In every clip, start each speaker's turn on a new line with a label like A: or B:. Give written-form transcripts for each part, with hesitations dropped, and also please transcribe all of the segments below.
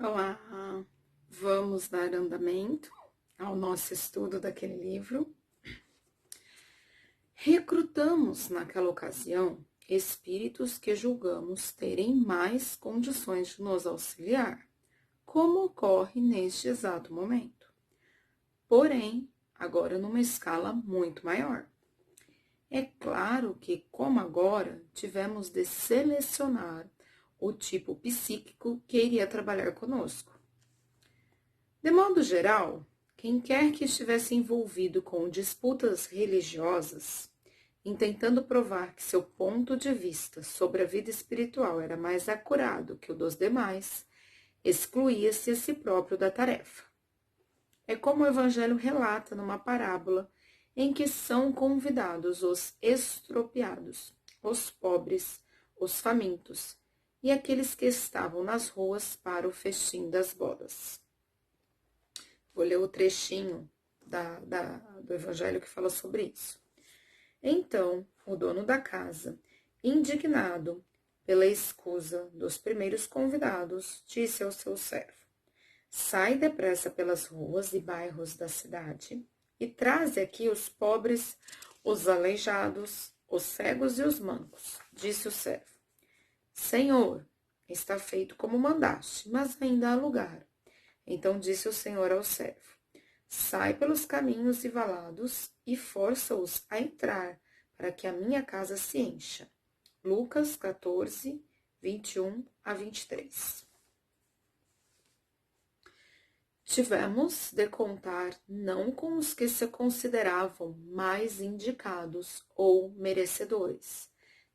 A: Olá, vamos dar andamento ao nosso estudo daquele livro. Recrutamos naquela ocasião espíritos que julgamos terem mais condições de nos auxiliar, como ocorre neste exato momento. Porém, agora numa escala muito maior. É claro que, como agora, tivemos de selecionar o tipo psíquico que iria trabalhar conosco. De modo geral, quem quer que estivesse envolvido com disputas religiosas, intentando provar que seu ponto de vista sobre a vida espiritual era mais acurado que o dos demais, excluía-se a si próprio da tarefa. É como o Evangelho relata numa parábola em que são convidados os estropiados, os pobres, os famintos e aqueles que estavam nas ruas para o festim das bodas. Vou ler o trechinho do Evangelho que fala sobre isso. Então, o dono da casa, indignado pela escusa dos primeiros convidados, disse ao seu servo: sai depressa pelas ruas e bairros da cidade e traze aqui os pobres, os aleijados, os cegos e os mancos. Disse o servo: Senhor, está feito como mandaste, mas ainda há lugar. Então disse o Senhor ao servo: sai pelos caminhos e valados e força-os a entrar, para que a minha casa se encha. Lucas 14, 21 a 23. Tivemos de contar não com os que se consideravam mais indicados ou merecedores,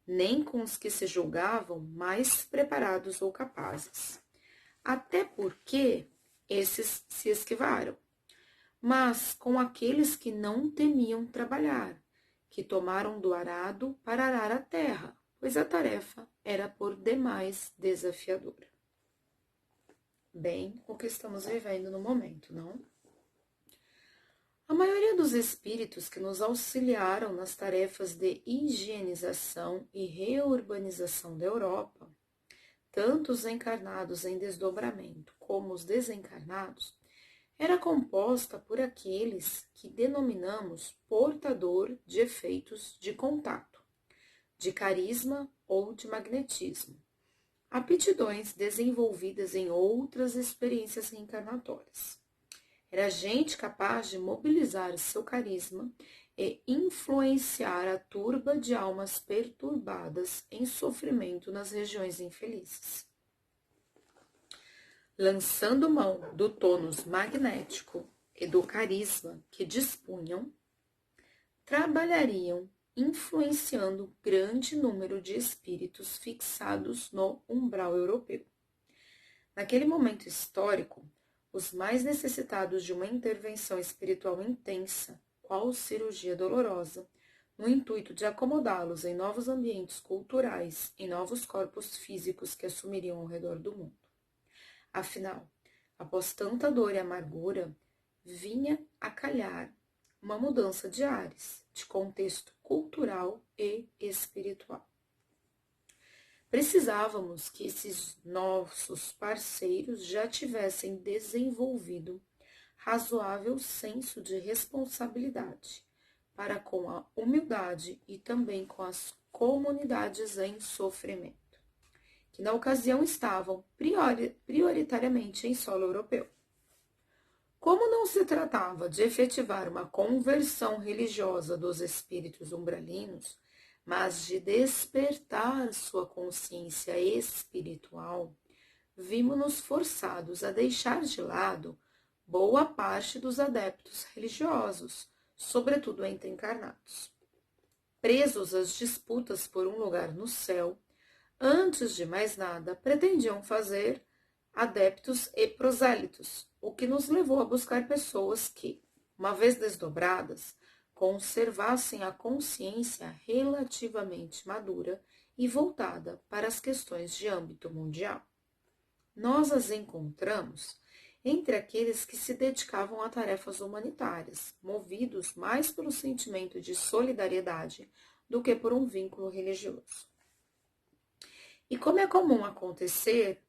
A: nem com os que se julgavam mais preparados ou capazes. Até porque esses se esquivaram, mas com aqueles que não temiam trabalhar, que tomaram do arado para arar a terra, pois a tarefa era por demais desafiadora. Bem o que estamos vivendo no momento, não? A maioria dos espíritos que nos auxiliaram nas tarefas de higienização e reurbanização da Europa, tanto os encarnados em desdobramento como os desencarnados, era composta por aqueles que denominamos portador de efeitos de contato, de carisma ou de magnetismo, aptidões desenvolvidas em outras experiências reencarnatórias. Era gente capaz de mobilizar seu carisma e influenciar a turba de almas perturbadas em sofrimento nas regiões infelizes. Lançando mão do tônus magnético e do carisma que dispunham, trabalhariam influenciando grande número de espíritos fixados no umbral europeu. Naquele momento histórico, os mais necessitados de uma intervenção espiritual intensa, qual cirurgia dolorosa, no intuito de acomodá-los em novos ambientes culturais, em novos corpos físicos que assumiriam ao redor do mundo. Afinal, após tanta dor e amargura, vinha a calhar uma mudança de ares, de contexto cultural e espiritual. Precisávamos que esses nossos parceiros já tivessem desenvolvido razoável senso de responsabilidade para com a humildade e também com as comunidades em sofrimento, que na ocasião estavam prioritariamente em solo europeu. Como não se tratava de efetivar uma conversão religiosa dos espíritos umbralinos, mas de despertar sua consciência espiritual, vimos-nos forçados a deixar de lado boa parte dos adeptos religiosos, sobretudo entre encarnados. Presos às disputas por um lugar no céu, antes de mais nada, pretendiam fazer adeptos e prosélitos, o que nos levou a buscar pessoas que, uma vez desdobradas, conservassem a consciência relativamente madura e voltada para as questões de âmbito mundial. Nós as encontramos entre aqueles que se dedicavam a tarefas humanitárias, movidos mais pelo sentimento de solidariedade do que por um vínculo religioso. E como é comum acontecer,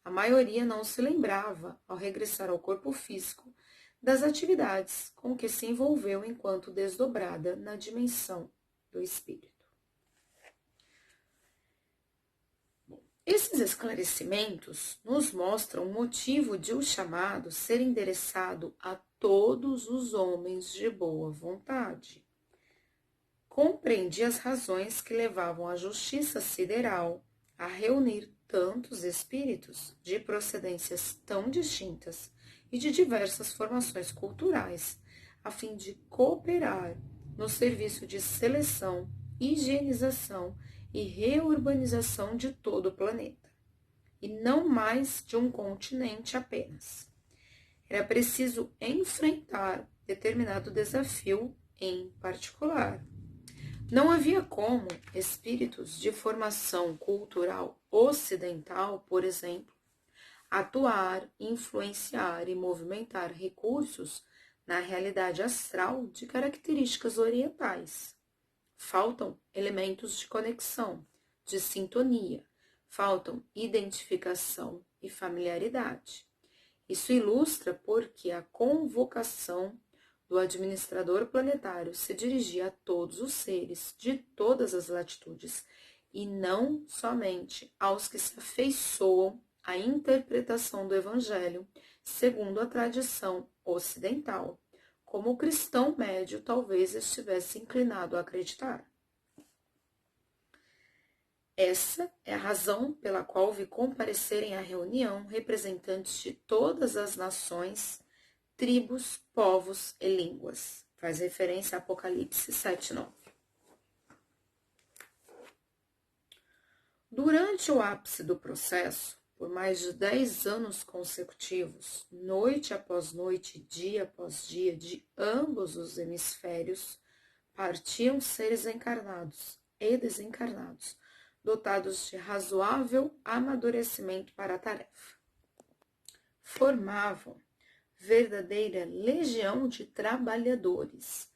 A: a maioria não se lembrava, ao regressar ao corpo físico, das atividades com que se envolveu enquanto desdobrada na dimensão do espírito. Esses esclarecimentos nos mostram o motivo de o chamado ser endereçado a todos os homens de boa vontade. Compreendi as razões que levavam a justiça sideral a reunir tantos espíritos de procedências tão distintas e de diversas formações culturais, a fim de cooperar no serviço de seleção, higienização e reurbanização de todo o planeta, e não mais de um continente apenas. Era preciso enfrentar determinado desafio em particular. Não havia como espíritos de formação cultural ocidental, por exemplo, atuar, influenciar e movimentar recursos na realidade astral de características orientais. Faltam elementos de conexão, de sintonia, faltam identificação e familiaridade. Isso ilustra porque a convocação do administrador planetário se dirigia a todos os seres de todas as latitudes e não somente aos que se afeiçoam à interpretação do Evangelho segundo a tradição ocidental, como o cristão médio talvez estivesse inclinado a acreditar. Essa é a razão pela qual vi comparecerem à reunião representantes de todas as nações, tribos, povos e línguas. Faz referência a Apocalipse 7:9. Durante o ápice do processo, por mais de 10 anos consecutivos, noite após noite, dia após dia, de ambos os hemisférios, partiam seres encarnados e desencarnados, dotados de razoável amadurecimento para a tarefa. Formavam verdadeira legião de trabalhadores,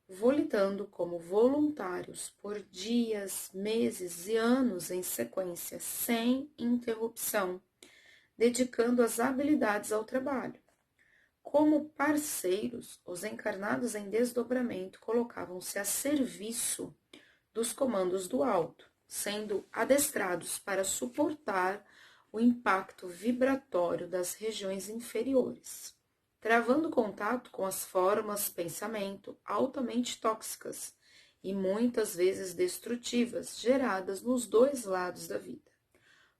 A: volitando como voluntários por dias, meses e anos em sequência, sem interrupção, dedicando as habilidades ao trabalho. Como parceiros, os encarnados em desdobramento colocavam-se a serviço dos comandos do alto, sendo adestrados para suportar o impacto vibratório das regiões inferiores, travando contato com as formas pensamento altamente tóxicas e muitas vezes destrutivas geradas nos dois lados da vida.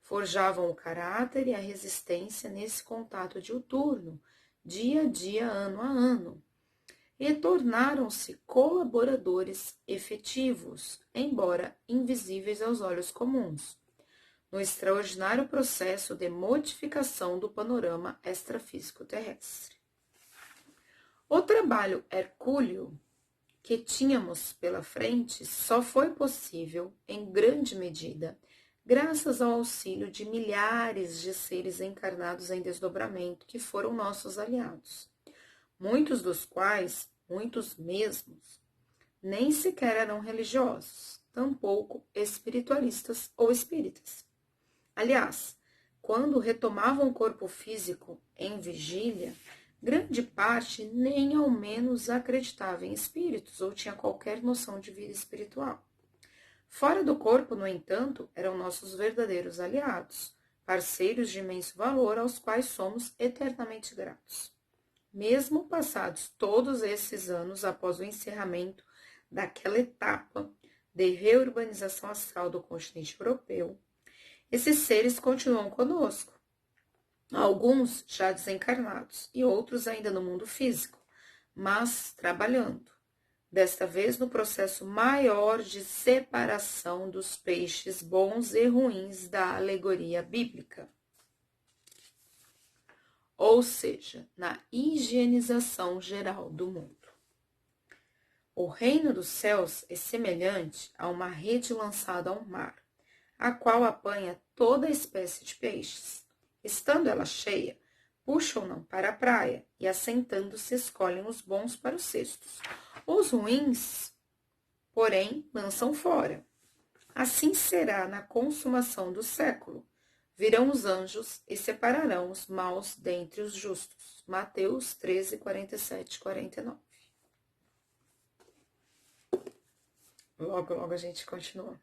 A: Forjavam o caráter e a resistência nesse contato diuturno, dia a dia, ano a ano, e tornaram-se colaboradores efetivos, embora invisíveis aos olhos comuns, no extraordinário processo de modificação do panorama extrafísico terrestre. O trabalho hercúleo que tínhamos pela frente só foi possível, em grande medida, graças ao auxílio de milhares de seres encarnados em desdobramento que foram nossos aliados, muitos dos quais, muitos mesmos, nem sequer eram religiosos, tampouco espiritualistas ou espíritas. Aliás, quando retomavam o corpo físico em vigília, grande parte nem ao menos acreditava em espíritos ou tinha qualquer noção de vida espiritual. Fora do corpo, no entanto, eram nossos verdadeiros aliados, parceiros de imenso valor aos quais somos eternamente gratos. Mesmo passados todos esses anos após o encerramento daquela etapa de reurbanização astral do continente europeu, esses seres continuam conosco, alguns já desencarnados e outros ainda no mundo físico, mas trabalhando, desta vez no processo maior de separação dos peixes bons e ruins da alegoria bíblica, ou seja, na higienização geral do mundo. O reino dos céus é semelhante a uma rede lançada ao mar, a qual apanha toda espécie de peixes. Estando ela cheia, puxam-na para a praia e, assentando-se, escolhem os bons para os cestos. Os ruins, porém, lançam fora. Assim será na consumação do século. Virão os anjos e separarão os maus dentre os justos. Mateus 13, 47 e 49. Logo, logo a gente continua.